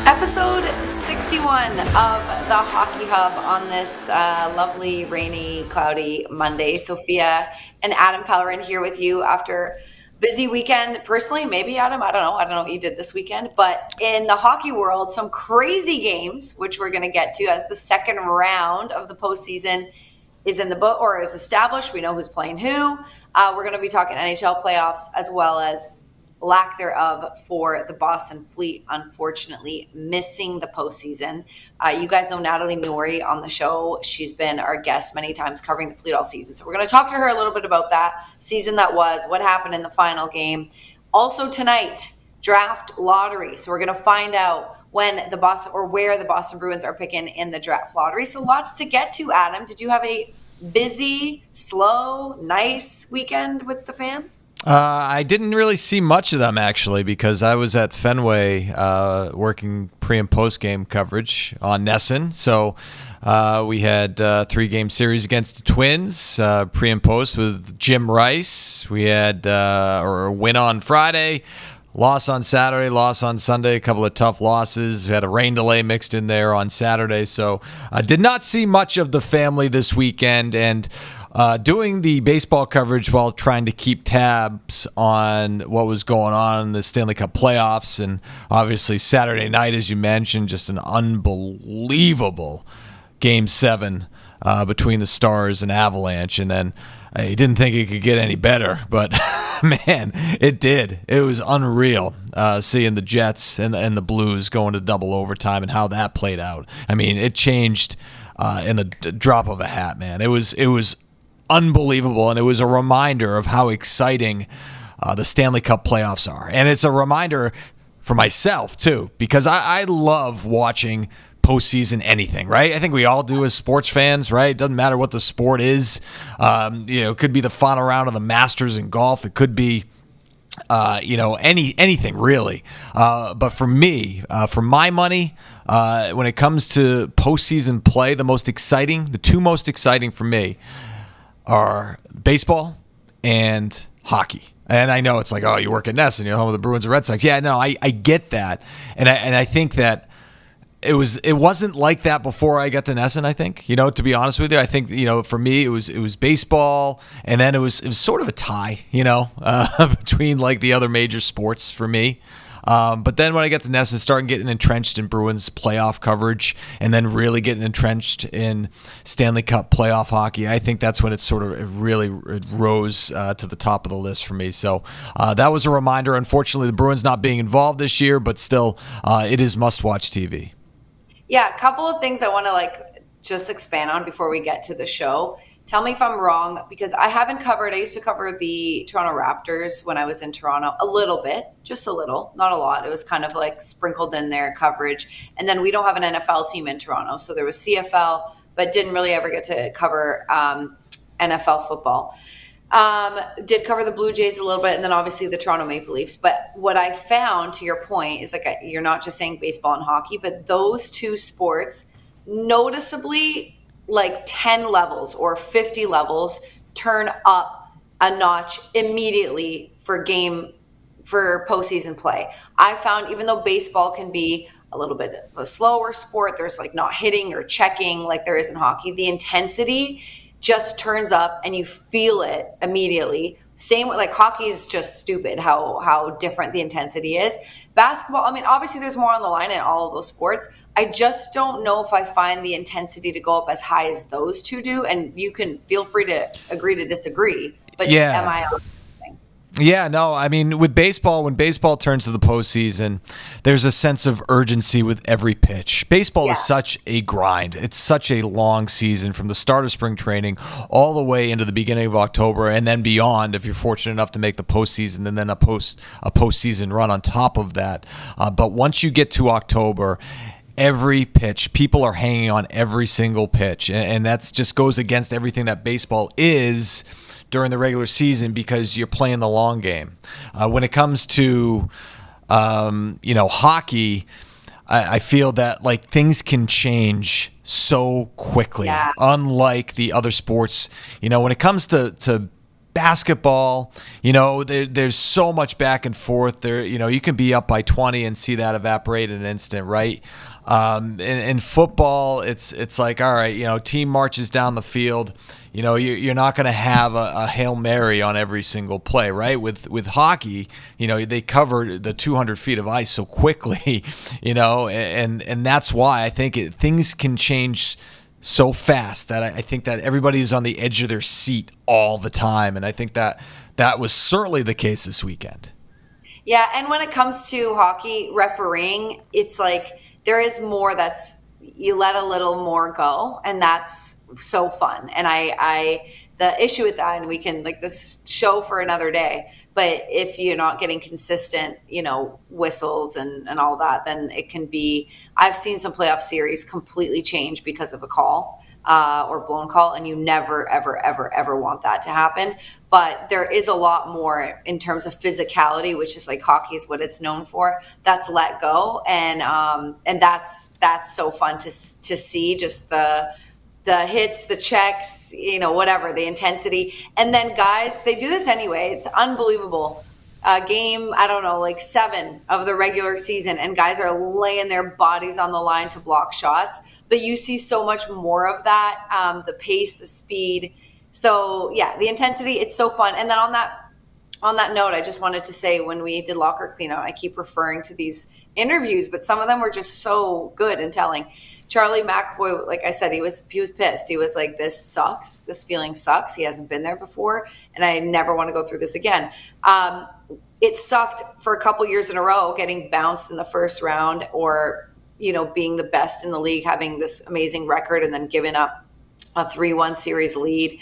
Episode 61 of the Hockey Hub on this lovely, rainy, cloudy Monday. Sophia and Adam Pellerin here with you after busy weekend. Personally, maybe Adam, I don't know what you did this weekend, but in the hockey world, some crazy games, which we're going to get to as the second round of the postseason is in the book or is established. We know who's playing who. We're going to be talking NHL playoffs as well as lack thereof for the Boston Fleet, unfortunately missing the postseason. You guys know Natalie Noury on the show. She's been our guest many times covering the Fleet all season. So we're going to talk to her a little bit about that season that was, what happened in the final game. Also tonight, draft lottery. So we're going to find out when the Boston or where the Boston Bruins are picking in the draft lottery. So lots to get to, Adam. Did you have a busy, slow, nice weekend with the fam? I didn't really see much of them, actually, because I was at Fenway working pre- and post-game coverage on NESN. So we had a three-game series against the Twins, pre- and post with Jim Rice. We had a win on Friday, loss on Saturday, loss on Sunday, a couple of tough losses. We had a rain delay mixed in there on Saturday. So I did not see much of the family this weekend, and doing the baseball coverage while trying to keep tabs on what was going on in the Stanley Cup Playoffs. And obviously Saturday night, as you mentioned, just an unbelievable Game 7 between the Stars and Avalanche. And then I didn't think it could get any better, but man, it did. It was unreal seeing the Jets and the Blues going to double overtime and how that played out. I mean, it changed in the drop of a hat, man. It was unbelievable, and it was a reminder of how exciting the Stanley Cup playoffs are. And it's a reminder for myself, too, because I love watching postseason anything, right? I think we all do as sports fans, right? It doesn't matter what the sport is. It could be the final round of the Masters in golf. It could be anything really. But for me, for my money, when it comes to postseason play, the two most exciting for me are baseball and hockey. And I know it's like, oh, you work at NESN, home of the Bruins and Red Sox. Yeah, no, I get that. And I think that it wasn't like that before I got to NESN, I think. To be honest with you, I think, for me it was baseball, and then it was sort of a tie, between like the other major sports for me. But then when I get to NESN, starting getting entrenched in Bruins playoff coverage, and then really getting entrenched in Stanley Cup playoff hockey, I think that's when it really rose to the top of the list for me. So that was a reminder. Unfortunately, the Bruins not being involved this year, but still, it is must-watch TV. Yeah, a couple of things I want to just expand on before we get to the show. Tell me if I'm wrong, because I used to cover the Toronto Raptors when I was in Toronto a little bit, just a little, not a lot. It was kind of like sprinkled in there coverage. And then we don't have an NFL team in Toronto. So there was CFL, but didn't really ever get to cover NFL football. Did cover the Blue Jays a little bit, and then obviously the Toronto Maple Leafs. But what I found, to your point, is you're not just saying baseball and hockey, but those two sports noticeably, like 10 levels or 50 levels, turn up a notch immediately for postseason play. I found, even though baseball can be a little bit of a slower sport, there's like not hitting or checking like there is in hockey, the intensity just turns up and you feel it immediately. Same with like hockey is just stupid how different the intensity is. Basketball, I mean, obviously there's more on the line in all of those sports. I just don't know if I find the intensity to go up as high as those two do. And you can feel free to agree to disagree. But yeah. Am I on? Yeah, no, I mean, with baseball, when baseball turns to the postseason, there's a sense of urgency with every pitch. Baseball is such a grind. It's such a long season from the start of spring training all the way into the beginning of October and then beyond if you're fortunate enough to make the postseason, and then a postseason run on top of that. But once you get to October, every pitch, people are hanging on every single pitch, and that just goes against everything that baseball is during the regular season because you're playing the long game. When it comes to, hockey, I feel that like things can change so quickly, unlike the other sports. When it comes to basketball, there's so much back and forth there. You can be up by 20 and see that evaporate in an instant, right? In football, it's like, all right, team marches down the field. You're not going to have a Hail Mary on every single play, right? With hockey, they cover the 200 feet of ice so quickly, and that's why I think things can change so fast that I think that everybody is on the edge of their seat all the time. And I think that was certainly the case this weekend. Yeah, and when it comes to hockey refereeing, it's like there is more that's you let a little more go, and that's so fun. And I the issue with that, and we can this show for another day, but if you're not getting consistent, whistles and all that, then it can be, I've seen some playoff series completely change because of a call or blown call, and you never, ever, ever, ever want that to happen. But there is a lot more in terms of physicality, which is hockey is what it's known for. That's let go, and that's so fun to see, just the hits, the checks, whatever, the intensity. And then guys, they do this anyway. It's unbelievable. Game, I don't know, 7 of the regular season, and guys are laying their bodies on the line to block shots. But you see so much more of that, the pace, the speed. So yeah, the intensity, it's so fun. And then on that note, I just wanted to say, when we did locker cleanout, I keep referring to these interviews, but some of them were just so good and telling. Charlie McAvoy, like I said, he was pissed. He was like, this sucks. This feeling sucks. He hasn't been there before, and I never want to go through this again. It sucked for a couple years in a row, getting bounced in the first round, or, being the best in the league, having this amazing record, and then giving up a 3-1 series lead.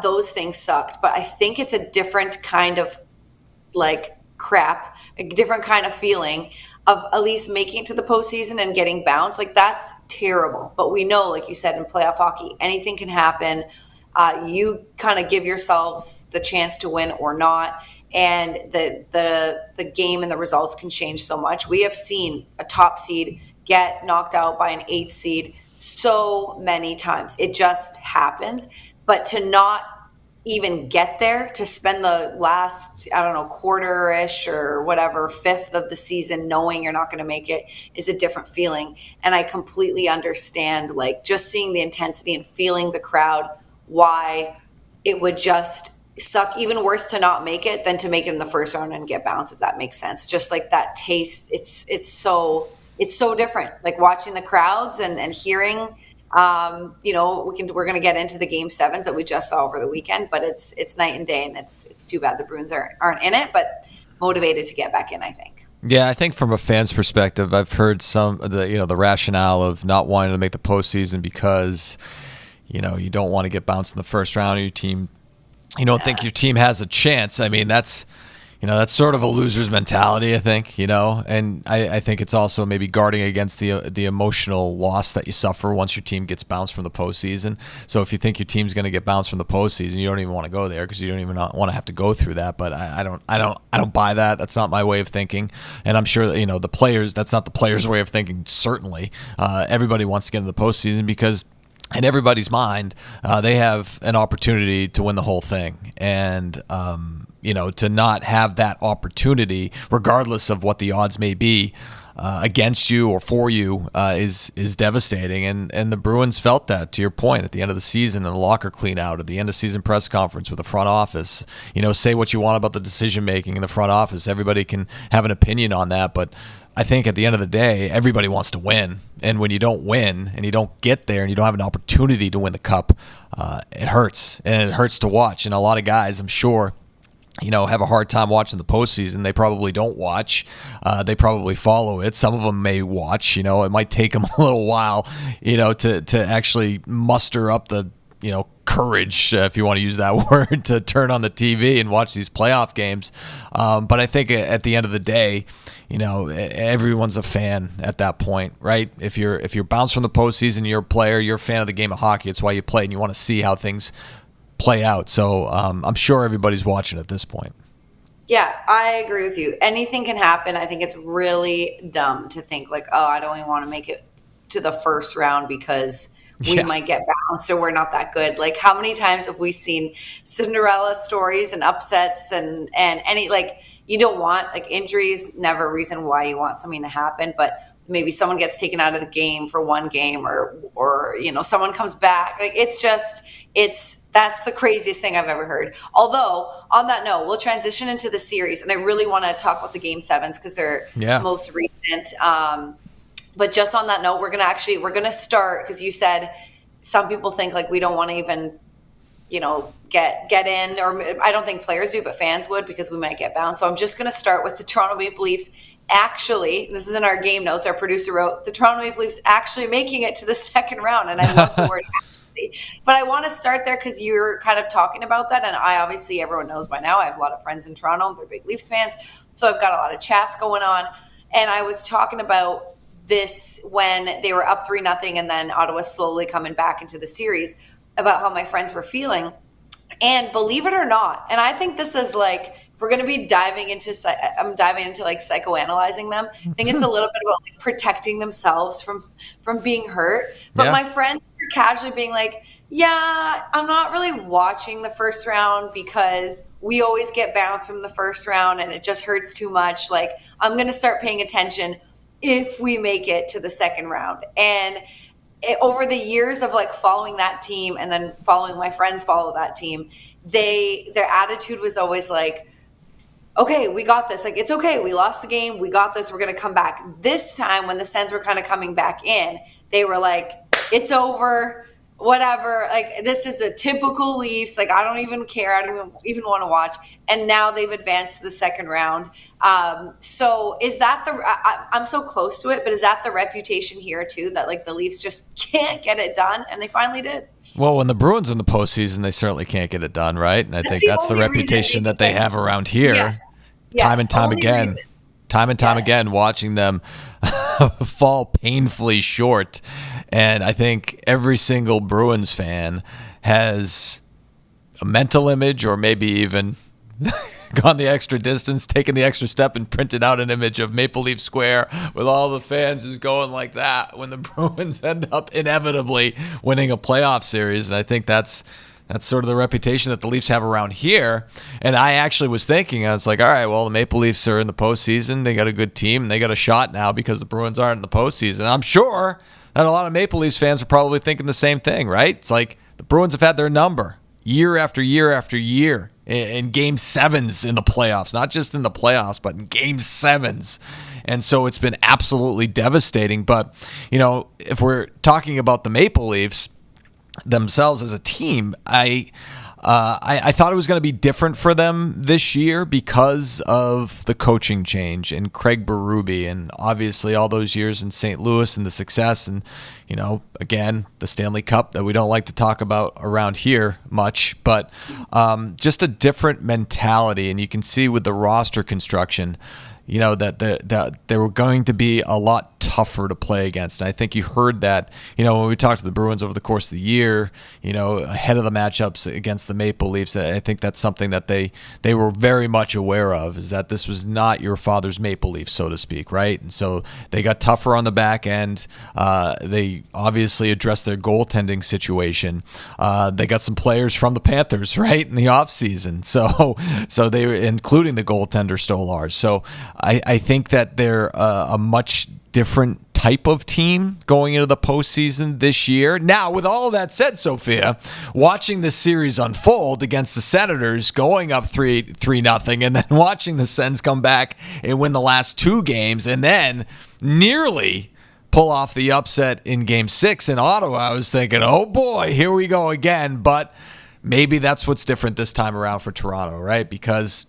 Those things sucked. But I think it's a different kind of crap, a different kind of feeling of at least making it to the postseason and getting bounced. That's terrible. But we know, like you said, in playoff hockey, anything can happen. You kind of give yourselves the chance to win or not. And the game and the results can change so much. We have seen a top seed get knocked out by an 8th seed so many times. It just happens. But to not even get there, to spend the last, quarter-ish or whatever, 5th of the season knowing you're not going to make it, is a different feeling. And I completely understand, just seeing the intensity and feeling the crowd, why it would just suck even worse to not make it than to make it in the first round and get bounced, if that makes sense. Just that taste, it's so different. Watching the crowds and hearing, we're going to get into the game 7s that we just saw over the weekend, but it's night and day, and it's too bad the Bruins aren't in it, but motivated to get back in, I think. Yeah, I think from a fan's perspective, I've heard some of the rationale of not wanting to make the postseason because, you don't want to get bounced in the first round, or your team, you don't think your team has a chance. I mean, that's sort of a loser's mentality, I think, and I think it's also maybe guarding against the emotional loss that you suffer once your team gets bounced from the postseason. So if you think your team's going to get bounced from the postseason, you don't even want to go there because you don't even want to have to go through that. But I don't buy that. That's not my way of thinking. And I'm sure that, the players, that's not the players' way of thinking. Certainly, everybody wants to get into the postseason because, in everybody's mind, they have an opportunity to win the whole thing. And, to not have that opportunity, regardless of what the odds may be against you or for you, is devastating. And the Bruins felt that, to your point, at the end of the season, in the locker clean out, at the end of season press conference with the front office. Say what you want about the decision making in the front office. Everybody can have an opinion on that, but I think at the end of the day, everybody wants to win. And when you don't win and you don't get there and you don't have an opportunity to win the cup, it hurts. And it hurts to watch. And a lot of guys, I'm sure, have a hard time watching the postseason. They probably don't watch. They probably follow it. Some of them may watch. It might take them a little while, to actually muster up the, courage, if you want to use that word, to turn on the TV and watch these playoff games. But I think at the end of the day, everyone's a fan at that point, right? If you're bounced from the postseason, you're a player, you're a fan of the game of hockey. It's why you play, and you want to see how things play out. So I'm sure everybody's watching at this point. Yeah, I agree with you. Anything can happen. I think it's really dumb to think I don't even want to make it to the first round because we might get bounced or we're not that good. Like, how many times have we seen Cinderella stories and upsets and any, like, you don't want, like, injuries, never a reason why you want something to happen, but maybe someone gets taken out of the game for one game or you know, someone comes back. Like, that's the craziest thing I've ever heard. Although, on that note, we'll transition into the series, and I really want to talk about the Game 7s because they're most recent. But just on that note, we're gonna start, because you said some people think like we don't want to even, you know, get in, or I don't think players do, but fans would, because we might get bounced. So I'm just gonna start with the Toronto Maple Leafs. Actually, this is in our game notes, our producer wrote, the Toronto Maple Leafs actually making it to the second round, and I love the word actually. But I want to start there because you're kind of talking about that, and I obviously, everyone knows by now, I have a lot of friends in Toronto, they're big Leafs fans, so I've got a lot of chats going on, and I was talking about this when they were up 3-0 and then Ottawa slowly coming back into the series, about how my friends were feeling. And believe it or not, and I think this is like, if we're going to be diving into like psychoanalyzing them, I think it's a little bit about like protecting themselves from being hurt. But my friends were casually being like, yeah, I'm not really watching the first round because we always get bounced from the first round and it just hurts too much. Like, I'm going to start paying attention if we make it to the second round. And over the years of like following that team and then following my friends follow that team, their attitude was always like, okay, we got this. Like, it's okay. We lost the game. We got this. We're going to come back. This time when the Sens were kind of coming back in, they were like, it's over, whatever. Like, this is a typical Leafs. Like, I don't even care. I don't even want to watch. And now they've advanced to the second round. So is that I'm so close to it, but is that the reputation here too, that like the Leafs just can't get it done? And they finally did. Well, when the Bruins in the postseason, they certainly can't get it done, right? And I think that's the reputation that they have around here. Yes. Time and time again. Time and time again, watching them fall painfully short. And I think every single Bruins fan has a mental image, or maybe even gone the extra distance, taken the extra step, and printed out an image of Maple Leaf Square with all the fans just going like that when the Bruins end up inevitably winning a playoff series. And I think that's sort of the reputation that the Leafs have around here. And I actually was thinking, I was like, all right, well, the Maple Leafs are in the postseason. They got a good team, and they got a shot now because the Bruins aren't in the postseason. I'm sure that a lot of Maple Leafs fans are probably thinking the same thing, right? It's like the Bruins have had their number year after year after year in Game 7s in the playoffs, not just in the playoffs, but in Game 7s. And so it's been absolutely devastating. But, you know, if we're talking about the Maple Leafs themselves as a team, I thought it was going to be different for them this year because of the coaching change and Craig Berube, and obviously all those years in St. Louis and the success, and, you know, again, the Stanley Cup that we don't like to talk about around here much, but just a different mentality. And you can see with the roster construction, you know, that they were going to be a lot tougher to play against. And I think you heard that, you know, when we talked to the Bruins over the course of the year, you know, ahead of the matchups against the Maple Leafs. I think that's something that they were very much aware of, is that this was not your father's Maple Leafs, so to speak, right? And so they got tougher on the back end. They obviously addressed their goaltending situation. They got some players from the Panthers, right, in the offseason. So they were including the goaltender Stolarz. So I think that they're a much different type of team going into the postseason this year. Now, with all of that said, Sophia, watching this series unfold against the Senators, going up 3-0, and then watching the Sens come back and win the last two games, and then nearly pull off the upset in Game 6 in Ottawa, I was thinking, oh boy, here we go again. But maybe that's what's different this time around for Toronto, right? Because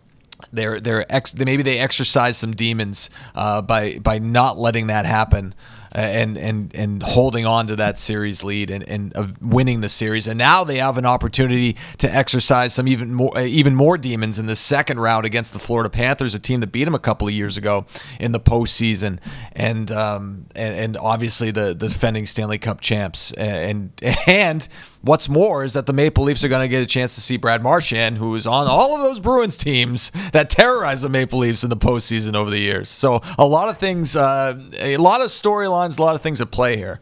maybe they exercise some demons by not letting that happen and holding on to that series lead and of winning the series. And now they have an opportunity to exercise some even more demons in the second round against the Florida Panthers, a team that beat them a couple of years ago in the postseason, and obviously the defending Stanley Cup champs. And what's more is that the Maple Leafs are going to get a chance to see Brad Marchand, who is on all of those Bruins teams that terrorize the Maple Leafs in the postseason over the years. So a lot of things, a lot of storylines, a lot of things at play here.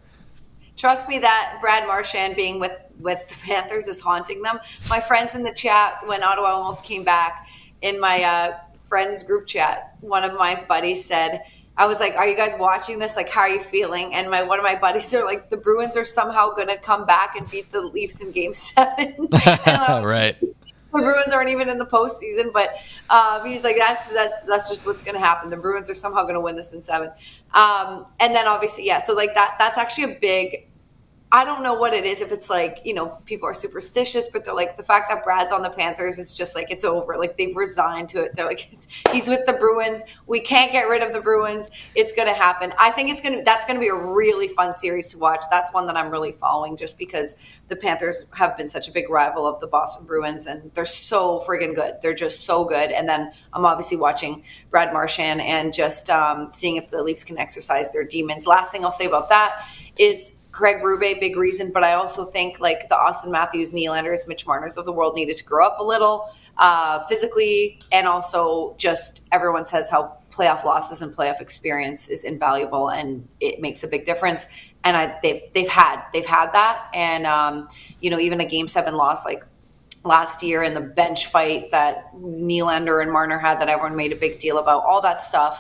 Trust me that Brad Marchand being with the Panthers is haunting them. My friends in the chat, when Ottawa almost came back, in my friends group chat, one of my buddies said, I was like, are you guys watching this? Like, how are you feeling? And one of my buddies are like, the Bruins are somehow going to come back and beat the Leafs in Game 7. Right. The Bruins aren't even in the postseason, but he's like, that's just what's going to happen. The Bruins are somehow going to win this in 7. And then obviously, yeah. So like that's actually a big. I don't know what it is, if it's like, people are superstitious, but they're like, the fact that Brad's on the Panthers is just like, it's over. Like, they've resigned to it. They're like, he's with the Bruins. We can't get rid of the Bruins. It's going to happen. I think that's going to be a really fun series to watch. That's one that I'm really following, just because the Panthers have been such a big rival of the Boston Bruins, and they're so friggin' good. They're just so good. And then I'm obviously watching Brad Marchand and just seeing if the Leafs can exercise their demons. Last thing I'll say about that is Craig Berube, big reason, but I also think like the Austin Matthews, Nylanders, Mitch Marners of the world needed to grow up a little physically, and also just everyone says how playoff losses and playoff experience is invaluable, and it makes a big difference. And they've had that, and even a Game 7 loss like last year, and the bench fight that Nylander and Marner had that everyone made a big deal about, all that stuff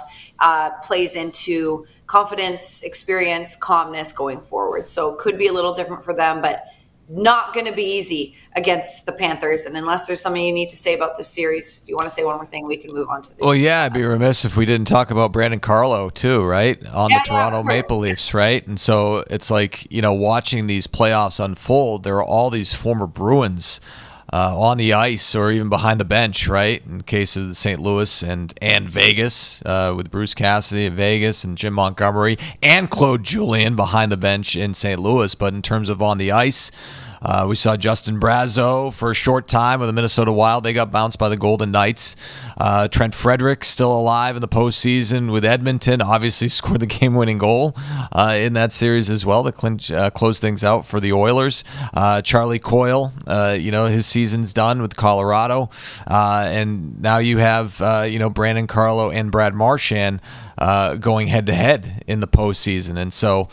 plays into confidence, experience, calmness going forward. So could be a little different for them, but not going to be easy against the Panthers. And unless there's something you need to say about this series, if you want to say one more thing, we can move on to the. Well, yeah, I'd be remiss if we didn't talk about Brandon Carlo too, right? On the Toronto Maple Leafs, right? And so it's like, watching these playoffs unfold, there are all these former Bruins on the ice or even behind the bench, right? In the case of the St. Louis and Vegas, with Bruce Cassidy at Vegas and Jim Montgomery and Claude Julien behind the bench in St. Louis. But in terms of on the ice, we saw Justin Brazeau for a short time with the Minnesota Wild. They got bounced by the Golden Knights. Trent Frederick still alive in the postseason with Edmonton. Obviously scored the game-winning goal in that series as well to close things out for the Oilers. Charlie Coyle, his season's done with Colorado. And now you have, Brandon Carlo and Brad Marchand going head-to-head in the postseason. And so,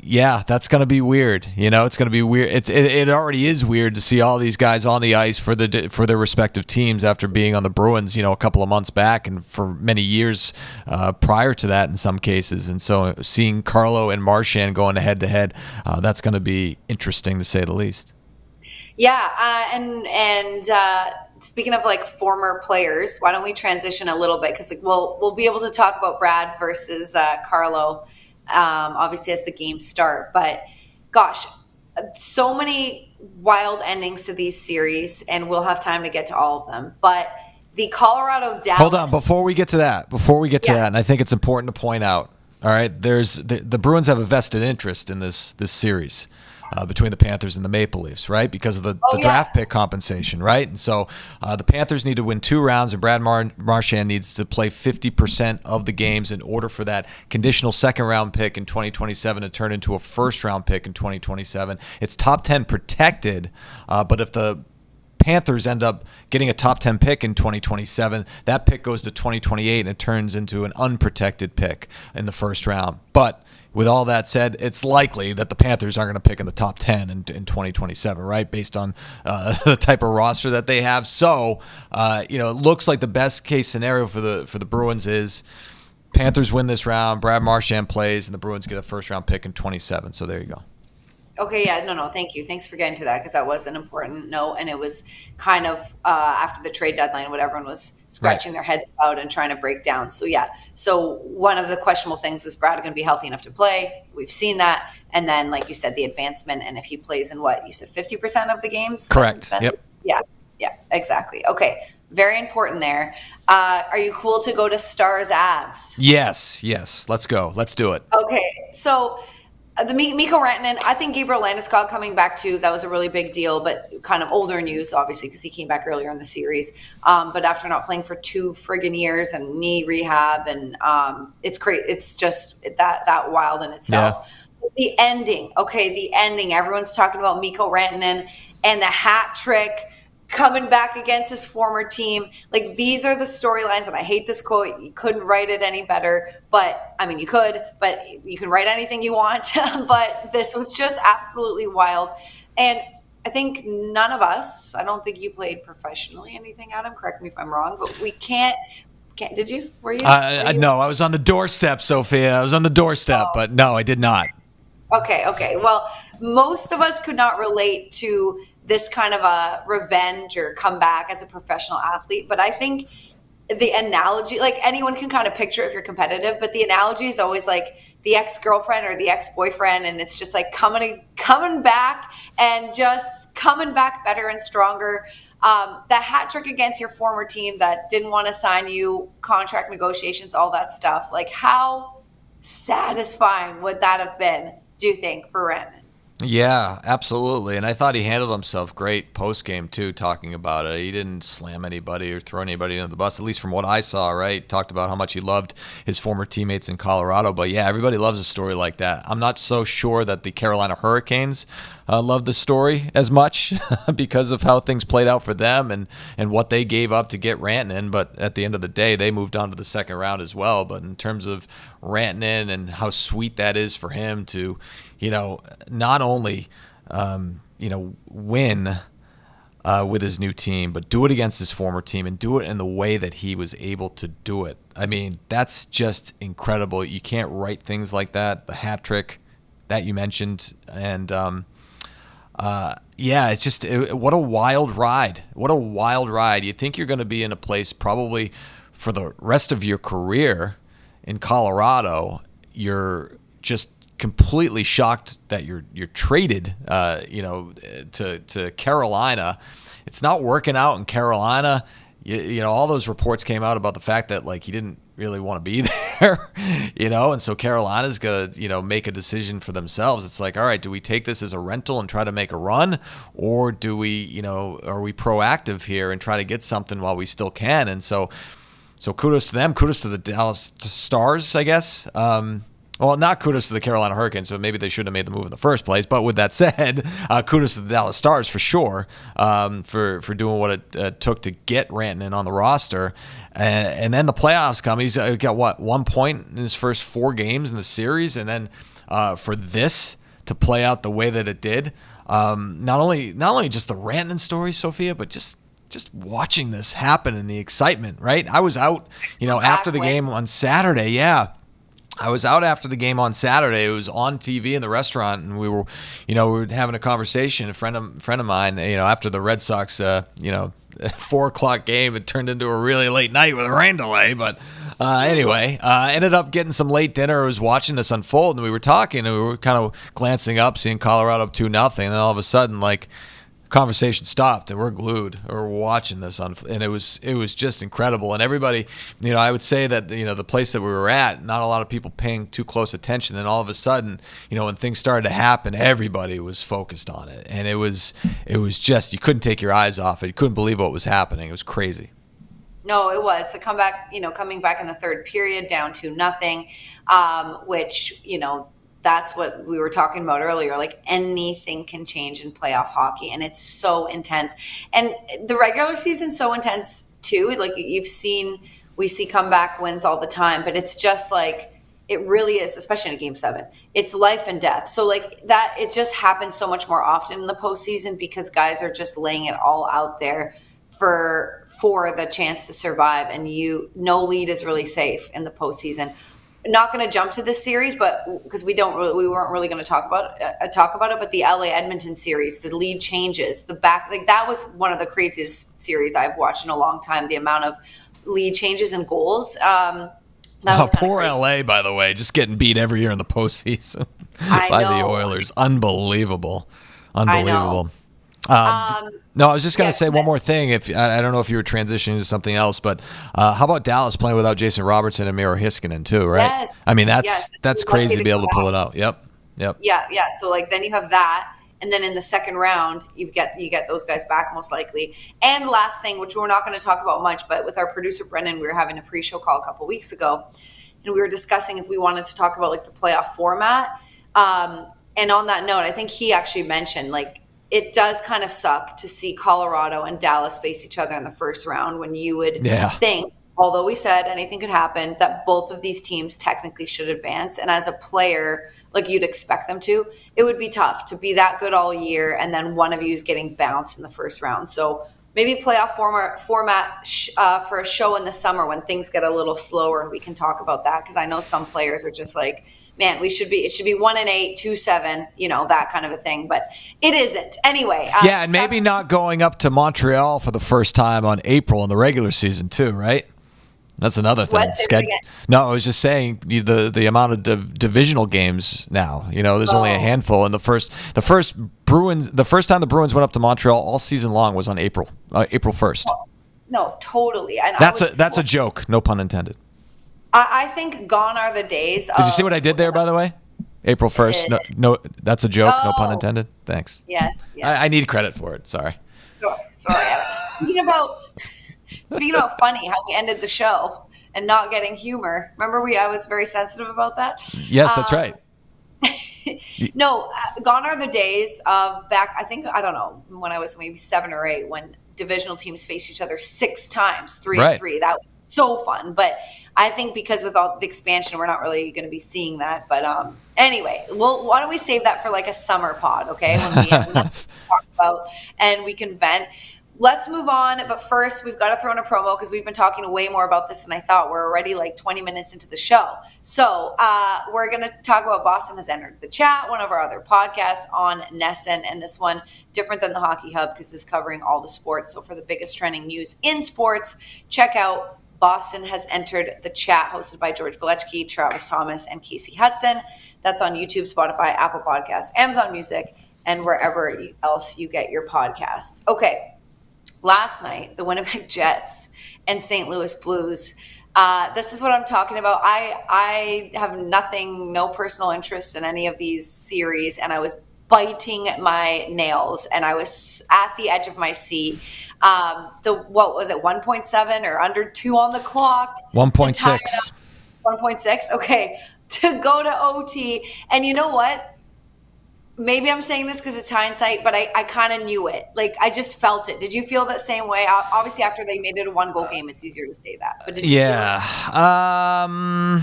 yeah, that's going to be weird. It's going to be weird. It already is weird to see all these guys on the ice for their respective teams after being on the Bruins, a couple of months back and for many years prior to that in some cases. And so seeing Carlo and Marchand going head to head, that's going to be interesting to say the least. Yeah, and speaking of like former players, why don't we transition a little bit, because we'll be able to talk about Brad versus Carlo. Obviously as the games start, but gosh, so many wild endings to these series, and we'll have time to get to all of them. But the Colorado Dallas. Hold on, before we get to that, and I think it's important to point out, all right, there's the Bruins have a vested interest in this series. Between the Panthers and the Maple Leafs, right? Because of the draft pick compensation, right? And so the Panthers need to win 2 rounds, and Brad Marchand needs to play 50% of the games in order for that conditional second-round pick in 2027 to turn into a first-round pick in 2027. It's top 10 protected, but if the Panthers end up getting a top 10 pick in 2027, that pick goes to 2028 and it turns into an unprotected pick in the first round. But with all that said, it's likely that the Panthers aren't going to pick in the top 10 in 2027, right? Based on the type of roster that they have. So, it looks like the best case scenario for the Bruins is Panthers win this round, Brad Marchand plays, and the Bruins get a first round pick in 27. So there you go. Okay, yeah, no, thank you. Thanks for getting to that, because that was an important note, and it was kind of after the trade deadline, what everyone was scratching their heads about and trying to break down. So, yeah, so one of the questionable things is Brad going to be healthy enough to play? We've seen that. And then, like you said, the advancement, and if he plays in what? You said 50% of the games? Correct, yep. Yeah, exactly. Okay, very important there. Are you cool to go to Stars Avs? Yes, let's go. Let's do it. Okay, so the Mikko Rantanen, I think Gabriel Landeskog coming back too, that was a really big deal, but kind of older news, obviously, because he came back earlier in the series. But after not playing for 2 friggin' years and knee rehab, and it's great. It's just that wild in itself. Yeah. The ending, everyone's talking about Mikko Rantanen and the hat trick. coming back against his former team. Like, these are the storylines, and I hate this quote. You couldn't write it any better, but I mean, you could, but you can write anything you want. But this was just absolutely wild. And I think none of us, I don't think you played professionally anything, Adam, correct me if I'm wrong, but we can't did you? Were you? No, I was on the doorstep, Sophia. I was on the doorstep, but no, I did not. Okay. Well, most of us could not relate to this kind of a revenge or comeback as a professional athlete. But I think the analogy, like, anyone can kind of picture it if you're competitive, but the analogy is always like the ex-girlfriend or the ex-boyfriend, and it's just like coming back and just coming back better and stronger. The hat trick against your former team that didn't want to sign you, contract negotiations, all that stuff. Like, how satisfying would that have been, do you think, for Rantanen? Yeah, absolutely. And I thought he handled himself great post-game, too, talking about it. He didn't slam anybody or throw anybody under the bus, at least from what I saw, right? Talked about how much he loved his former teammates in Colorado. But, yeah, everybody loves a story like that. I'm not so sure that the Carolina Hurricanes loved the story as much because of how things played out for them and what they gave up to get Rantanen. But at the end of the day, they moved on to the second round as well. But in terms of Rantanen and how sweet that is for him to, not only, win with his new team, but do it against his former team and do it in the way that he was able to do it. I mean, that's just incredible. You can't write things like that. The hat trick that you mentioned. And, it's just what a wild ride. What a wild ride. You think you're going to be in a place probably for the rest of your career in Colorado. You're just completely shocked that you're traded, to Carolina. It's not working out in Carolina. All those reports came out about the fact that, like, he didn't really want to be there, and so Carolina's going to, make a decision for themselves. It's like, all right, do we take this as a rental and try to make a run, or do we, are we proactive here and try to get something while we still can? And so kudos to them, kudos to the Dallas Stars, I guess. Well, not kudos to the Carolina Hurricanes, so maybe they shouldn't have made the move in the first place. But with that said, kudos to the Dallas Stars for sure, for doing what it took to get Rantanen on the roster. And then the playoffs come. He's got, 1 point in his first 4 games in the series? And then for this to play out the way that it did, not only just the Rantanen story, Sophia, but just watching this happen and the excitement, right? I was out, after the game on Saturday, yeah. I was out after the game on Saturday. It was on TV in the restaurant, and we were having a conversation. A friend of mine, after the Red Sox, 4:00 game, it turned into a really late night with a rain delay. But anyway, ended up getting some late dinner. I was watching this unfold, and we were talking, and we were kind of glancing up, seeing Colorado up 2-0, and then all of a sudden, like, conversation stopped and we're glued or we're watching this and it was just incredible. And everybody, I would say that, the place that we were at, not a lot of people paying too close attention. Then all of a sudden, when things started to happen, everybody was focused on it. And it was just, you couldn't take your eyes off it. You couldn't believe what was happening. It was crazy. No, it was the comeback, coming back in the third period down to nothing, which, that's what we were talking about earlier. Like, anything can change in playoff hockey, and it's so intense. And the regular season's so intense too. Like, we see comeback wins all the time, but it's just like, it really is, especially in a Game 7. It's life and death. So, like, that, it just happens so much more often in the postseason because guys are just laying it all out there for the chance to survive. And no lead is really safe in the postseason. Not going to jump to this series, but because we weren't really going to talk about it. But the LA Edmonton series, the lead changes, that was one of the craziest series I've watched in a long time. The amount of lead changes and goals. Poor LA, by the way, just getting beat every year in the postseason by the Oilers. Unbelievable. I know. No, I was just going to say one more thing. I don't know if you were transitioning to something else, but how about Dallas playing without Jason Robertson and Miro Heiskanen too, right? Yes. I mean, that's crazy to be able to pull it out. Yep. Yeah. So, like, then you have that, and then in the second round, you get those guys back most likely. And last thing, which we're not going to talk about much, but with our producer Brendan, we were having a pre-show call a couple weeks ago, and we were discussing if we wanted to talk about, like, the playoff format. And on that note, I think he actually mentioned, like, it does kind of suck to see Colorado and Dallas face each other in the first round when you would think, although we said anything could happen, that both of these teams technically should advance. And as a player, like you'd expect them to, it would be tough to be that good all year and then one of you is getting bounced in the first round. So maybe playoff format for a show in the summer when things get a little slower and we can talk about that, because I know some players are just like, man, it should be 1-8, 2-7, that kind of a thing, but it isn't. Anyway. And maybe not going up to Montreal for the first time on April in the regular season too, right? That's another thing. No, I was just saying the amount of divisional games now. There's only a handful, and the first time the Bruins went up to Montreal all season long was on April 1st. No, totally. And that's a joke, no pun intended. I think gone are the days. Did you see what I did there, by the way? April 1st. No, that's a joke, no pun intended. Thanks. Yes. I need credit for it. Sorry. Sorry. Speaking about funny, how we ended the show and not getting humor. Remember, I was very sensitive about that. Yes, that's right. No, gone are the days of back. I don't know, when I was maybe 7 or 8, when divisional teams faced each other 6 times, 3-3. That was so fun. But I think because with all the expansion, we're not really going to be seeing that. But anyway, why don't we save that for like a summer pod, okay? When we have nothing to talk about and we can vent. Let's move on. But first, we've got to throw in a promo because we've been talking way more about this than I thought. We're already like 20 minutes into the show. So we're going to talk about Boston Has Entered the Chat, one of our other podcasts on NESN. And this one, different than the Hockey Hub because it's covering all the sports. So for the biggest trending news in sports, check out Boston Has Entered the Chat, hosted by George Belechki, Travis Thomas, and Casey Hudson. That's on YouTube, Spotify, Apple Podcasts, Amazon Music, and wherever else you get your podcasts. Okay. Last night, the Winnipeg Jets and St. Louis Blues. This is what I'm talking about. I have no personal interest in any of these series, and I was biting my nails, and I was at the edge of my seat. What was it, 1.7 or under 2 on the clock? 1.6. 1.6? Okay, to go to OT. And you know what? Maybe I'm saying this because it's hindsight, but I kind of knew it. Like, I just felt it. Did you feel that same way? Obviously, after they made it a 1-goal game, it's easier to say that. But did you feel it?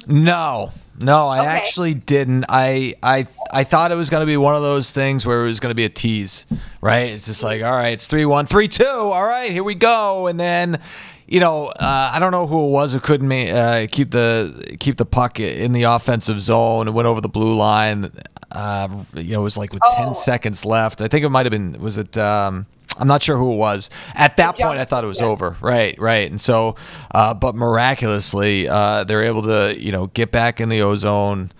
No, I actually didn't. I thought it was going to be one of those things where it was going to be a tease, right? It's just like, all right, it's 3-1, 3-2. All right, here we go. And then, I don't know who it was who couldn't keep the puck in the offensive zone and went over the blue line. It was like with 10 seconds left. I think it might have been, I'm not sure who it was. At that point, I thought it was over. Right. And so, but miraculously, they're able to, get back in the ozone,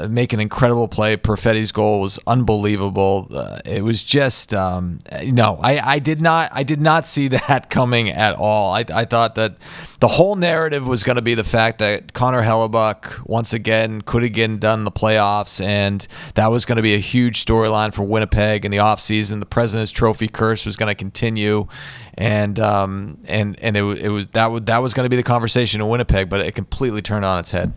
make an incredible play. Perfetti's goal was unbelievable. It was just, I did not see that coming at all. I thought that the whole narrative was going to be the fact that Connor Hellebuck once again could have done the playoffs, and that was going to be a huge storyline for Winnipeg in the offseason. The President's Trophy curse was going to continue, and it was going to be the conversation in Winnipeg, but it completely turned on its head.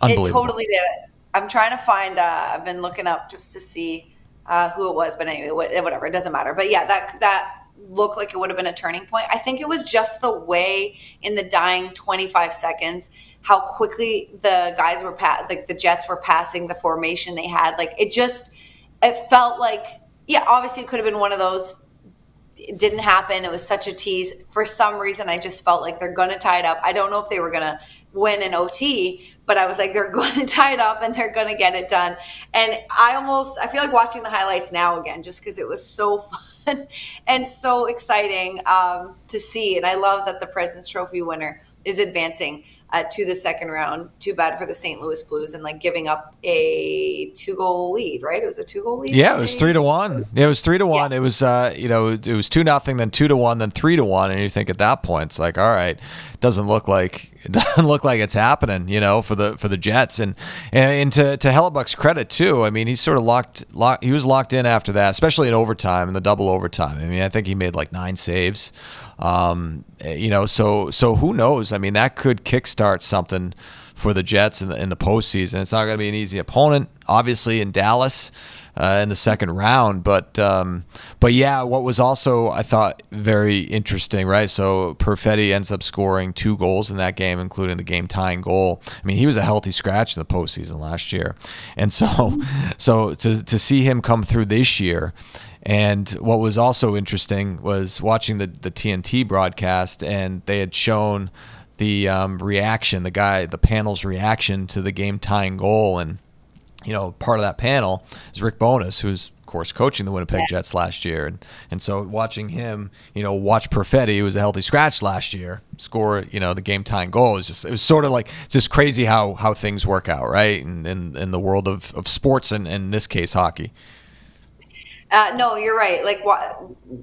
It totally did. I'm trying to find, I've been looking up just to see who it was, but anyway, whatever, it doesn't matter. But yeah, that looked like it would have been a turning point. I think it was just the way in the dying 25 seconds, how quickly the guys were, the Jets were passing the formation they had. Like, it felt like, yeah, obviously it could have been one of those. It didn't happen. It was such a tease. For some reason, I just felt like they're going to tie it up. I don't know if they were going to win in OT, but I was like, they're going to tie it up and they're going to get it done. And I feel like watching the highlights now again, just because it was so fun and so exciting to see. And I love that the President's Trophy winner is advancing to the second round. Too bad for the St. Louis Blues and like giving up a 2-goal lead, right? It was a 2-goal lead. Yeah, it was 3-1. Yeah, it was 3-1. Yeah. It was it was 2-0, then 2-1, then 3-1, and you think at that point it's like, all right, it doesn't look like it's happening, for the Jets. And to Hellebuck's credit too, I mean, he's sort of he was locked in after that, especially in overtime, in the double overtime. I mean, I think he made like 9 saves. So who knows? I mean, that could kickstart something for the Jets in the postseason. It's not going to be an easy opponent, obviously, in Dallas in the second round. But yeah, what was also, I thought, very interesting, right? So Perfetti ends up scoring 2 goals in that game, including the game-tying goal. I mean, he was a healthy scratch in the postseason last year. And so to see him come through this year. And what was also interesting was watching the TNT broadcast, and they had shown the reaction, the panel's reaction to the game-tying goal. And, part of that panel is Rick Bowness, who's, of course, coaching the Winnipeg Jets last year. And so watching him, watch Perfetti, who was a healthy scratch last year, score, the game-tying goal, it was sort of like, it's just crazy how things work out, right? In the world of sports, and in this case, hockey. No, you're right. Like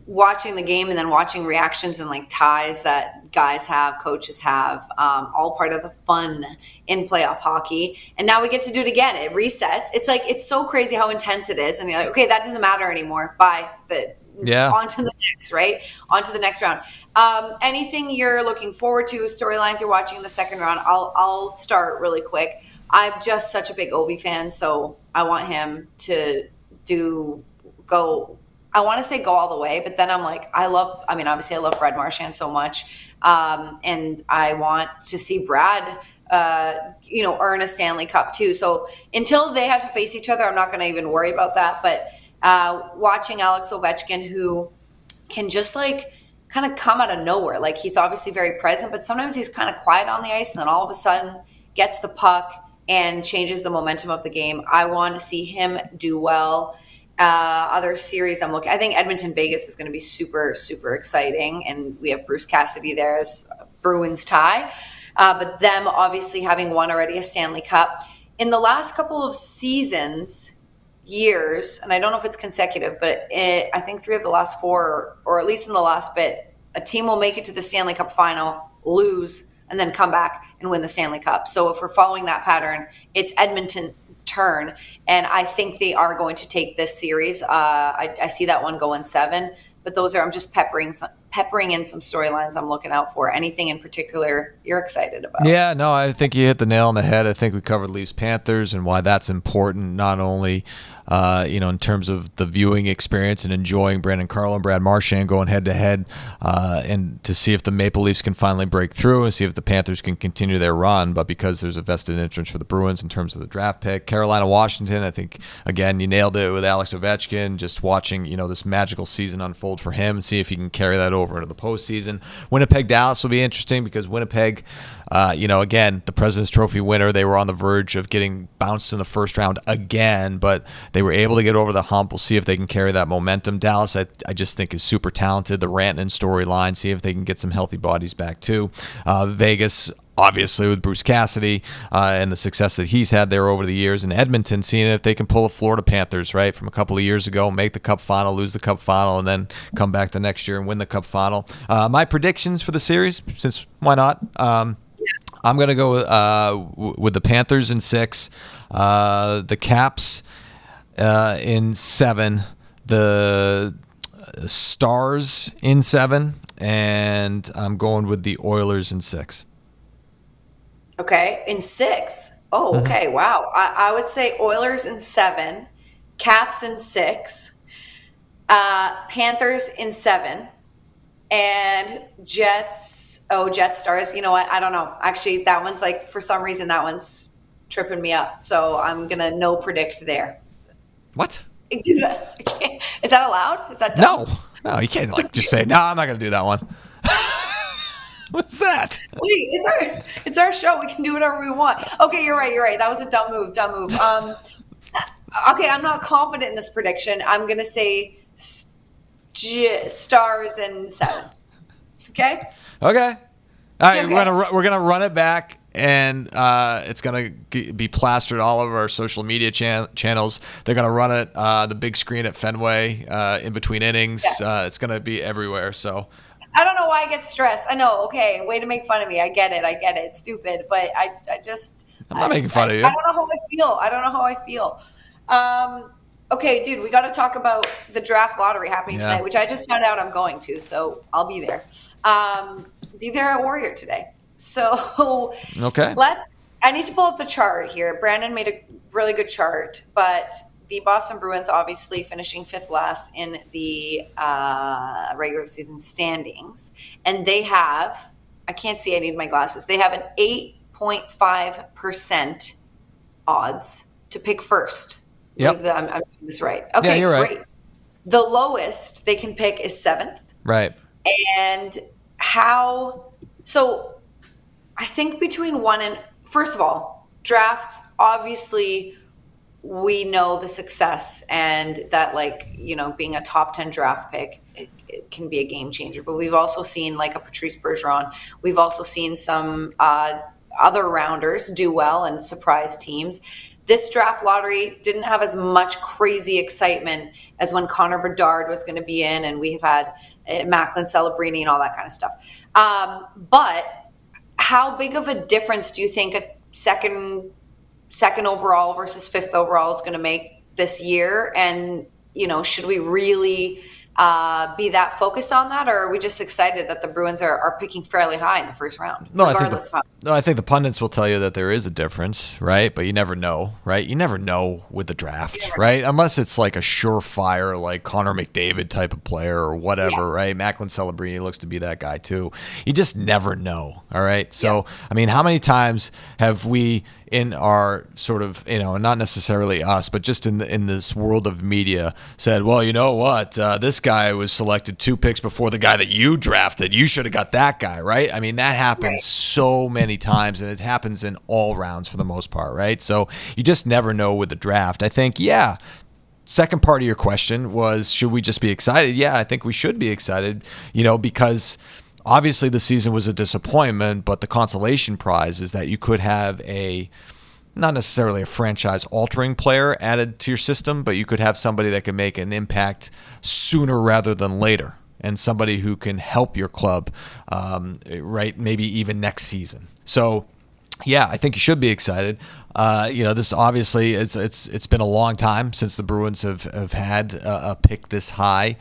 watching the game and then watching reactions and like ties that guys have, coaches have, all part of the fun in playoff hockey. And now we get to do it again. It resets. It's like, it's so crazy how intense it is. And you're like, okay, that doesn't matter anymore. Bye. On to the next, right? On to the next round. Anything you're looking forward to, storylines you're watching in the second round? I'll start really quick. I'm just such a big Ovi fan, so I want him to go all the way, but then I'm like, obviously I love Brad Marchand so much. And I want to see Brad, earn a Stanley Cup too. So until they have to face each other, I'm not going to even worry about that. But watching Alex Ovechkin, who can just like kind of come out of nowhere. Like, he's obviously very present, but sometimes he's kind of quiet on the ice, and then all of a sudden gets the puck and changes the momentum of the game. I want to see him do well. Other series I think Edmonton Vegas is going to be super, super exciting. And we have Bruce Cassidy there as Bruins tie. But them obviously having won already a Stanley Cup. In the last couple of years, and I don't know if it's consecutive, but I think 3 of the last 4, or at least in the last bit, a team will make it to the Stanley Cup final, lose, and then come back and win the Stanley Cup. So if we're following that pattern, it's Edmonton's turn, and I think they are going to take this series. I see that one going 7, but I'm just peppering in some storylines I'm looking out for. Anything in particular you're excited about? Yeah, no, I think you hit the nail on the head. I think we covered Leafs Panthers and why that's important, not only in terms of the viewing experience and enjoying Brandon Carlo and Brad Marchand going head to head, and to see if the Maple Leafs can finally break through and see if the Panthers can continue their run. But because there's a vested interest for the Bruins in terms of the draft pick, Carolina, Washington, I think again you nailed it with Alex Ovechkin. Just watching this magical season unfold for him, see if he can carry that over into the postseason. Winnipeg, Dallas will be interesting because Winnipeg, again, the President's Trophy winner, they were on the verge of getting bounced in the first round again, but they were able to get over the hump. We'll see if they can carry that momentum. Dallas, I just think, is super talented. The Rantanen storyline, see if they can get some healthy bodies back too. Vegas, obviously, with Bruce Cassidy and the success that he's had there over the years. In Edmonton, seeing if they can pull a Florida Panthers, right, from a couple of years ago, make the Cup final, lose the Cup final, and then come back the next year and win the Cup final. My predictions for the series, since why not? I'm going to go with the Panthers in 6, the Caps in 7, the Stars in 7, and I'm going with the Oilers in 6. Okay, in 6. Oh, okay, wow. I would say Oilers in 7, Caps in 6, Panthers in 7, and Jets Stars. You know what? I don't know. Actually, that one's like, for some reason, that one's tripping me up. So I'm going to no predict there. What? Dude, is that allowed? Is that dumb? No, you can't just say, no, I'm not going to do that one. What's that? Wait, it's our show. We can do whatever we want. Okay, you're right. That was a dumb move. Okay, I'm not confident in this prediction. I'm going to say Stars in 7. Okay? Okay. All right, okay. We're gonna run it back, and it's gonna be plastered all over our social media channels. They're gonna run it the big screen at Fenway in between innings. Yeah. It's gonna be everywhere. So I don't know why I get stressed. I know. Okay, way to make fun of me. I get it. It's stupid, but I'm not making fun of you. I don't know how I feel. Okay, dude, we got to talk about the draft lottery happening tonight, which I just found out I'm going to, so I'll be there. Be there at Warrior today. So okay, let's I need to pull up the chart here. Brandon made a really good chart, but the Boston Bruins obviously finishing fifth last in the regular season standings. And they have, I can't see, I need my glasses. They have an 8.5% odds to pick first. Yep. I'm doing this right. Okay, yeah, you're right. Great. The lowest they can pick is seventh. Right. And so I think between first of all, drafts, obviously we know the success and that, like, being a top 10 draft pick, it can be a game changer. But we've also seen like a Patrice Bergeron. We've also seen some other rounders do well and surprise teams. This draft lottery didn't have as much crazy excitement as when Connor Bedard was going to be in, and we have had Macklin Celebrini and all that kind of stuff. But how big of a difference do you think a second overall versus fifth overall is going to make this year? And, should we really be that focused on that, or are we just excited that the Bruins are picking fairly high in the first round? I think the pundits will tell you that there is a difference, right? But you never know, right? You never know with the draft, right? Unless it's like a surefire, like Connor McDavid type of player or whatever, right? Macklin Celebrini looks to be that guy too. You just never know, all right? So, I mean, how many times have we in our sort of, not necessarily us, but just in this world of media said, well, you know what, this guy was selected 2 picks before the guy that you drafted. You should have got that guy, right? I mean, that happens so many times, and it happens in all rounds for the most part, right? So you just never know with the draft. I think, second part of your question was, should we just be excited? Yeah, I think we should be excited, because obviously the season was a disappointment, but the consolation prize is that you could have not necessarily a franchise-altering player added to your system, but you could have somebody that can make an impact sooner rather than later, and somebody who can help your club, right, maybe even next season. So, yeah, I think you should be excited. This obviously it's been a long time since the Bruins have had a pick this high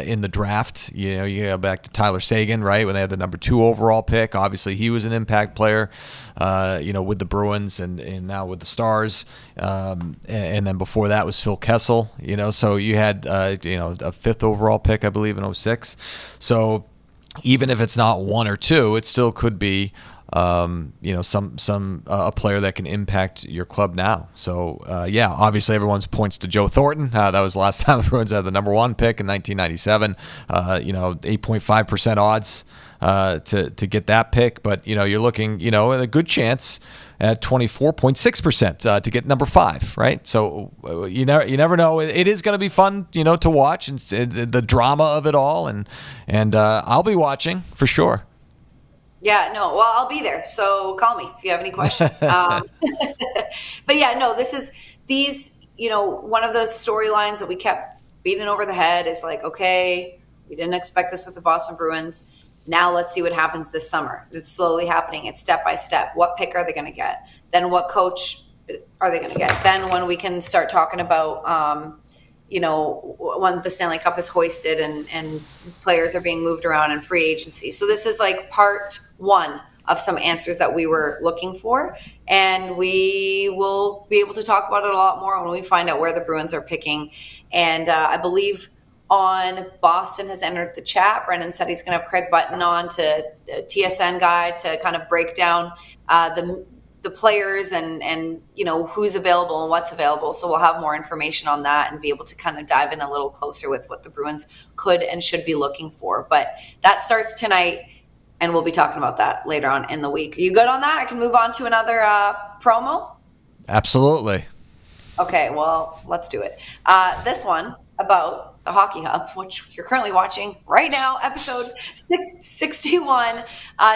in the draft. You go back to Tyler Seguin, right, when they had the number 2 overall pick. Obviously, he was an impact player, with the Bruins and now with the Stars. And then before that was Phil Kessel. So you had a 5th overall pick, I believe, in 2006. So even if it's not 1 or 2, it still could be a player that can impact your club now. So obviously everyone points to Joe Thornton. That was the last time the Bruins had the number 1 pick in 1997. 8.5% odds to get that pick, but you're looking at a good chance at 24.6% to get number 5, right? So you never know. It is going to be fun, to watch and the drama of it all, and I'll be watching for sure. Yeah, no, well, I'll be there. So call me if you have any questions. But this is one of those storylines that we kept beating over the head is like, okay, we didn't expect this with the Boston Bruins. Now let's see what happens this summer. It's slowly happening. It's step by step. What pick are they going to get? Then what coach are they going to get? Then when we can start talking about, when the Stanley Cup is hoisted and players are being moved around in free agency. So this is like part 1 of some answers that we were looking for. And we will be able to talk about it a lot more when we find out where the Bruins are picking. And I believe Boston has entered the chat. Brendan said he's going to have Craig Button on to TSN guy to kind of break down the players and who's available and what's available. So we'll have more information on that and be able to kind of dive in a little closer with what the Bruins could and should be looking for. But that starts tonight, and we'll be talking about that later on in the week. Are you good on that? I can move on to another promo? Absolutely. Okay, well, let's do it. This one about the Hockey Hub, which you're currently watching right now, episode 61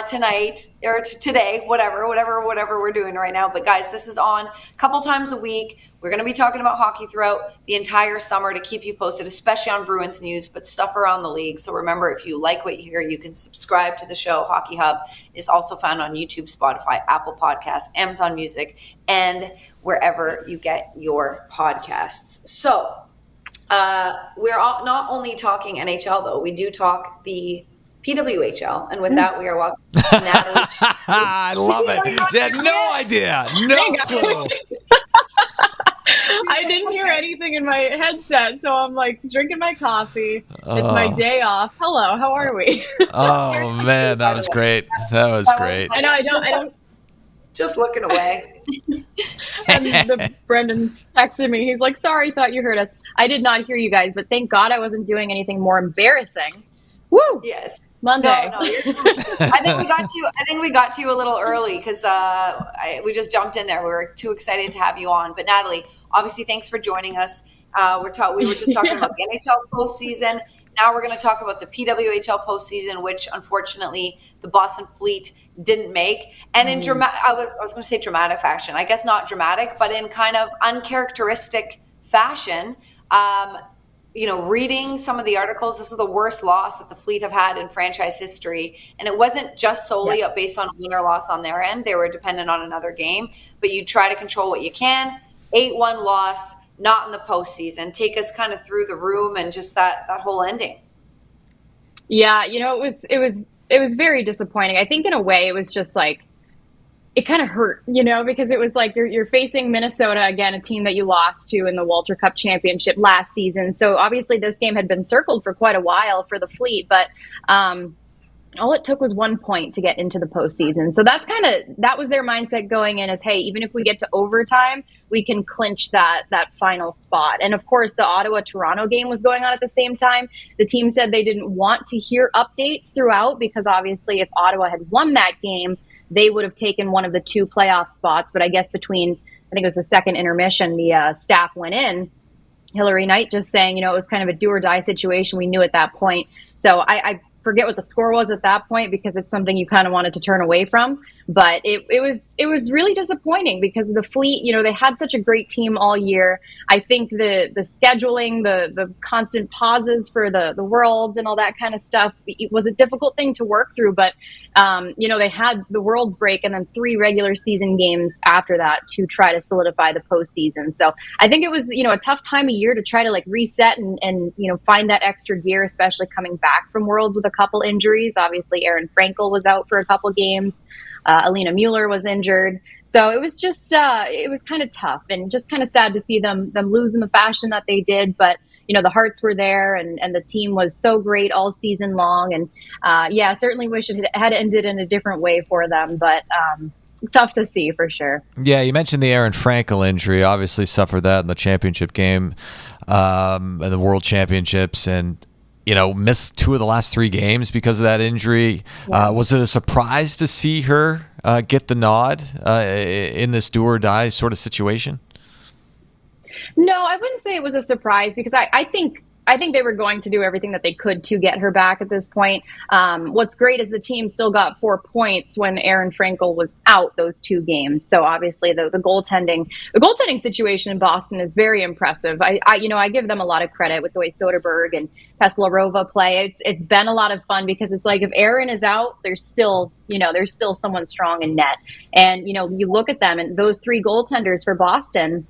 tonight or today, whatever we're doing right now. But guys, this is on a couple times a week. We're going to be talking about hockey throughout the entire summer to keep you posted, especially on Bruins news, but stuff around the league. So remember, if you like what you hear, you can subscribe to the show. Hockey Hub is also found on YouTube, Spotify, Apple Podcasts, Amazon Music, and wherever you get your podcasts. So we're not only talking NHL, though. We do talk the PWHL. And with that, we are welcoming Natalie I love it. She had no idea. No clue. I didn't hear anything in my headset, so I'm like drinking my coffee. It's my day off. Hello, how are we? Oh man, that was great. That was great. I know. I don't. Just looking away. And Brendan texted me. He's like, "Sorry, thought you heard us. I did not hear you guys, but thank God I wasn't doing anything more embarrassing." Woo! Yes. Monday. No, you're I think we got to you a little early because we just jumped in there. We were too excited to have you on. But Natalie, obviously, thanks for joining us. We were just talking about the NHL postseason. Now we're going to talk about the PWHL postseason, which unfortunately the Boston Fleet didn't make. And in I was going to say dramatic fashion. I guess not dramatic, but in kind of uncharacteristic fashion. Reading some of the articles, this was the worst loss that the Fleet have had in franchise history. And it wasn't just solely based on win or loss on their end. They were dependent on another game. But you try to control what you can. 8-1 loss, not in the postseason. Take us kind of through the room and just that whole ending. Yeah, it was very disappointing. I think in a way it was just like, it kind of hurt, because it was like you're facing Minnesota again, a team that you lost to in the Walter Cup Championship last season. So obviously this game had been circled for quite a while for the Fleet, but all it took was 1 point to get into the postseason. So that was their mindset going in, as, hey, even if we get to overtime, we can clinch that final spot. And of course, the Ottawa-Toronto game was going on at the same time. The team said they didn't want to hear updates throughout because obviously if Ottawa had won that game, they would have taken one of the 2 playoff spots. But I guess between, I think it was the second intermission, the staff went in. Hillary Knight just saying, it was kind of a do or die situation. We knew at that point. So I forget what the score was at that point because it's something you kind of wanted to turn away from. But it was really disappointing because the Fleet, they had such a great team all year. I think the scheduling, the constant pauses for the Worlds and all that kind of stuff, it was a difficult thing to work through. But, they had the Worlds break and then 3 regular season games after that to try to solidify the postseason. So I think it was, a tough time of year to try to like reset and find that extra gear, especially coming back from Worlds with a couple injuries. Obviously, Aaron Frankel was out for a couple games. Alina Mueller was injured. So it was just, it was kind of tough and just kind of sad to see them lose in the fashion that they did. But, the hearts were there and the team was so great all season long. And certainly wish it had ended in a different way for them. But tough to see for sure. Yeah, you mentioned the Aaron Frankel injury. Obviously suffered that in the championship game and the World Championships. And missed 2 of the last 3 games because of that injury. Yeah. Was it a surprise to see her get the nod in this do or die sort of situation? No, I wouldn't say it was a surprise because I think they were going to do everything that they could to get her back at this point. What's great is the team still got 4 points when Aaron Frankel was out those 2 games. So obviously the goaltending situation in Boston is very impressive. I give them a lot of credit with the way Soderberg and Peslarova play. It's been a lot of fun because it's like if Aaron is out, there's still someone strong in net. And you look at them and those 3 goaltenders for Boston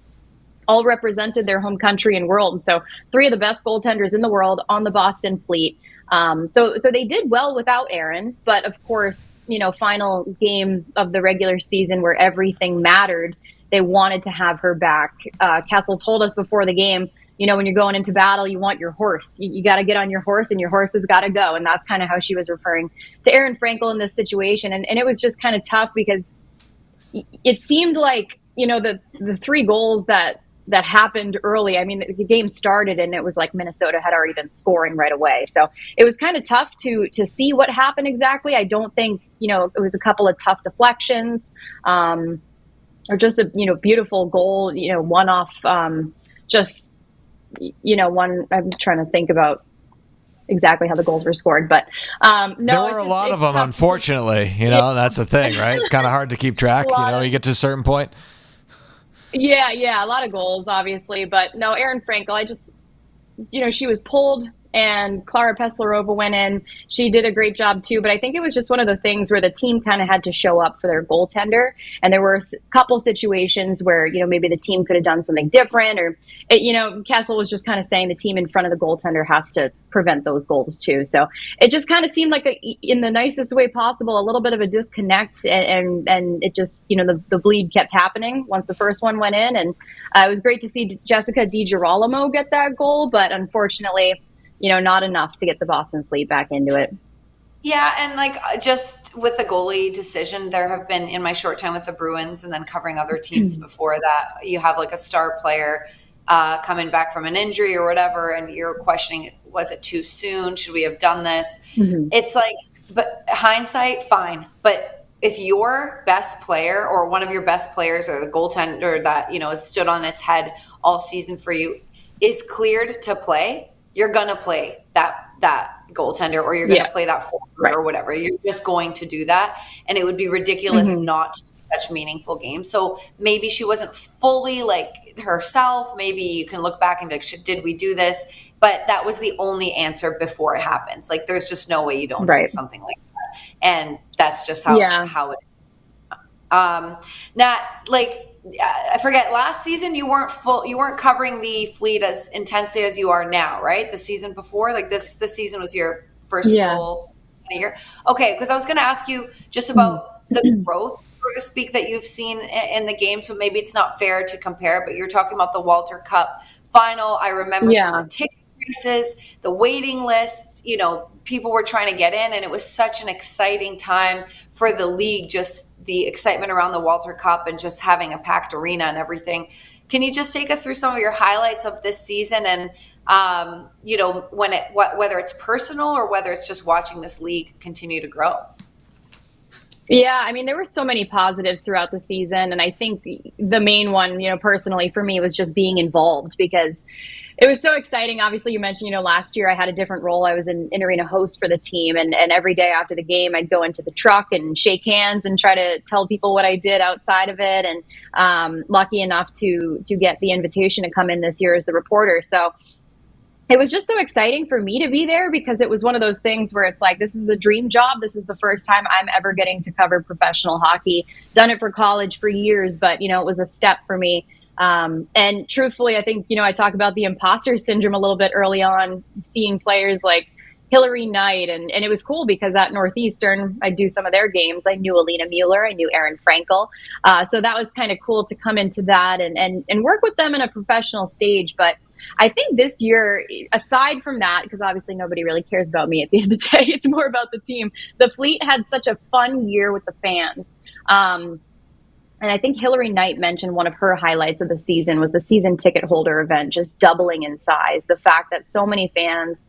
all represented their home country and world. So 3 of the best goaltenders in the world on the Boston Fleet. So they did well without Aaron, but of course, final game of the regular season where everything mattered, they wanted to have her back. Kessel told us before the game, when you're going into battle, you want your horse. You got to get on your horse and your horse has got to go. And that's kind of how she was referring to Aaron Frankel in this situation. And it was just kind of tough because it seemed like, the 3 goals that happened early. I mean, the game started and it was like Minnesota had already been scoring right away. So it was kind of tough to see what happened exactly. I don't think, it was a couple of tough deflections or just a, beautiful goal, one off, one, I'm trying to think about exactly how the goals were scored, but no, there were a lot of them, unfortunately, that's the thing, right? It's kind of hard to keep track, you get to a certain point. Yeah, a lot of goals, obviously. But no, Aaron Frankel, she was pulled and Klara Peslarova went in. She did a great job too, but I think it was just one of the things where the team kind of had to show up for their goaltender. And there were a couple situations where, maybe the team could have done something different, or, Kessel was just kind of saying the team in front of the goaltender has to prevent those goals too. So it just kind of seemed like, in the nicest way possible, a little bit of a disconnect. And it just, the bleed kept happening once the first one went in. And it was great to see Jessica DiGirolamo get that goal, but unfortunately, not enough to get the Boston Fleet back into it. Yeah, and just with the goalie decision, there have been, in my short time with the Bruins and then covering other teams before that, you have a star player coming back from an injury or whatever, and you're questioning, was it too soon? Should we have done this? Mm-hmm. It's but hindsight, fine. But if your best player or one of your best players or the goaltender that, has stood on its head all season for you is cleared to play, you're going to play that goaltender, or you're going to play that forward or whatever. You're just going to do that. And it would be ridiculous not to do such meaningful games. So maybe she wasn't fully herself. Maybe you can look back and be like, did we do this? But that was the only answer before it happens. There's just no way you don't do something like that. And that's just how it is. Nat, I forget, last season you weren't covering the Fleet as intensely as you are now, right? The season before, this season was your first full year. Okay, because I was going to ask you just about the growth, so to speak, that you've seen in the games, but maybe it's not fair to compare, but you're talking about the Walter Cup final. I remember some of the ticket races, the waiting list, people were trying to get in, and it was such an exciting time for the league, just the excitement around the Walter Cup and just having a packed arena and everything. Can you just take us through some of your highlights of this season and, whether it's personal or whether it's just watching this league continue to grow? Yeah, there were so many positives throughout the season. And I think the main one, personally for me, was just being involved, because it was so exciting. Obviously, you mentioned, last year I had a different role. I was an in-arena host for the team. And every day after the game, I'd go into the truck and shake hands and try to tell people what I did outside of it. And lucky enough to get the invitation to come in this year as the reporter. So it was just so exciting for me to be there, because it was one of those things where it's this is a dream job. This is the first time I'm ever getting to cover professional hockey. Done it for college for years, but, it was a step for me. And truthfully, I think, I talk about the imposter syndrome a little bit early on, seeing players like Hillary Knight. And it was cool because at Northeastern, I do some of their games. I knew Alina Mueller, I knew Erin Frankel. So that was kind of cool to come into that and work with them in a professional stage. But I think this year, aside from that, because obviously nobody really cares about me at the end of the day, it's more about the team. The Fleet had such a fun year with the fans. And I think Hillary Knight mentioned one of her highlights of the season was the season ticket holder event just doubling in size. The fact that so many fans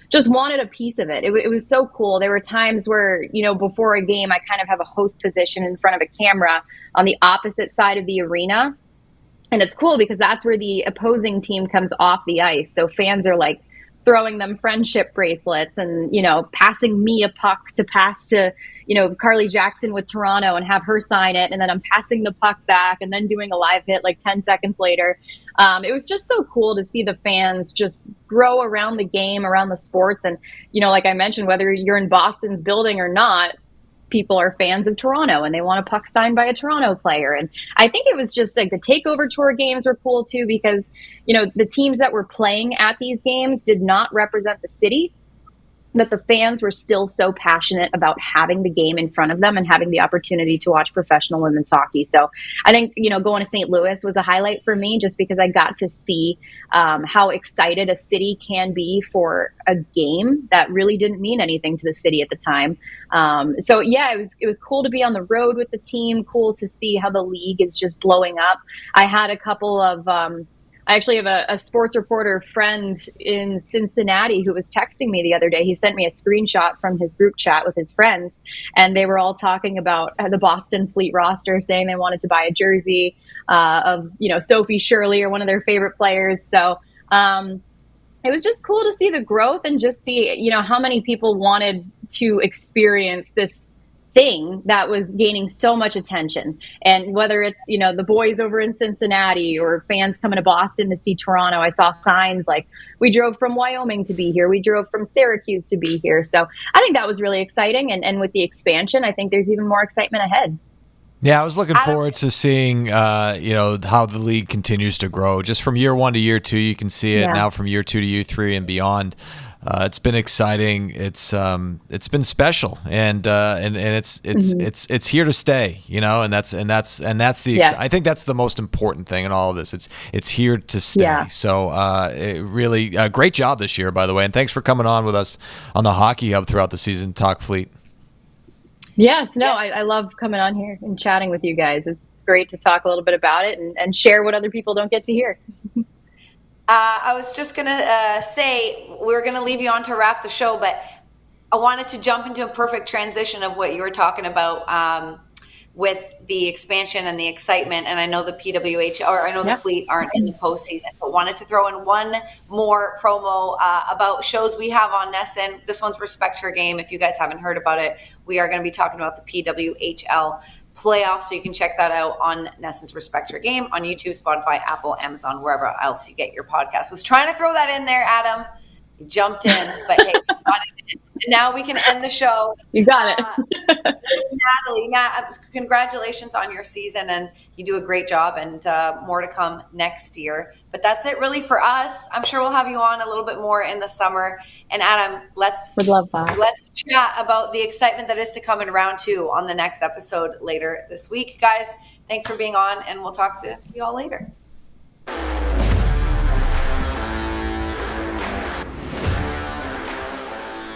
just wanted a piece of it. It was so cool. There were times where, before a game, I kind of have a host position in front of a camera on the opposite side of the arena. And it's cool because that's where the opposing team comes off the ice. So fans are throwing them friendship bracelets and, passing me a puck to pass to, Carly Jackson with Toronto and have her sign it. And then I'm passing the puck back and then doing a live hit 10 seconds later. It was just so cool to see the fans just grow around the game, around the sports. And, like I mentioned, whether you're in Boston's building or not, people are fans of Toronto and they want a puck signed by a Toronto player. And I think it was just the takeover tour games were cool too, because, the teams that were playing at these games did not represent the city, but the fans were still so passionate about having the game in front of them and having the opportunity to watch professional women's hockey. So I think, going to St. Louis was a highlight for me, just because I got to see how excited a city can be for a game that really didn't mean anything to the city at the time. So yeah, it was cool to be on the road with the team, cool to see how the league is just blowing up. I had a couple of, I actually have a sports reporter friend in Cincinnati who was texting me the other day. He sent me a screenshot from his group chat with his friends, and they were all talking about the Boston Fleet roster, saying they wanted to buy a jersey of, Sophie Shirley or one of their favorite players. So it was just cool to see the growth and just see, how many people wanted to experience this thing that was gaining so much attention. And whether it's, the boys over in Cincinnati or fans coming to Boston to see Toronto, I saw signs like, we drove from Wyoming to be here. We drove from Syracuse to be here. So I think that was really exciting. And with the expansion, I think there's even more excitement ahead. Yeah, I was looking forward to seeing, how the league continues to grow. Just from year 1 to year 2, you can see it now from year 2 to year 3 and beyond. It's been exciting. It's been special, and it's here to stay. And that's the I think that's the most important thing in all of this. It's here to stay. Yeah. So really great job this year, by the way, and thanks for coming on with us on the Hockey Hub throughout the season. Talk Fleet. Yes, I love coming on here and chatting with you guys. It's great to talk a little bit about it and share what other people don't get to hear. I was just going to say, we're going to leave you on to wrap the show, but I wanted to jump into a perfect transition of what you were talking about with the expansion and the excitement. And I know the PWHL, or I know the Fleet aren't in the postseason, but wanted to throw in one more promo about shows we have on NESN. This one's Respect Her Game. If you guys haven't heard about it, we are going to be talking about the PWHL playoffs, so you can check that out on NESN's Respect Her Game on YouTube, Spotify, Apple, Amazon, wherever else you get your podcast. Was trying to throw that in there, Adam. You jumped in, but hey, you got it in. And now we can end the show. You got it. Natalie, congratulations on your season, and you do a great job, and more to come next year. But that's it really for us. I'm sure we'll have you on a little bit more in the summer. And Adam, would love that. Let's chat about the excitement that is to come in round 2 on the next episode later this week. Guys, thanks for being on, and we'll talk to you all later.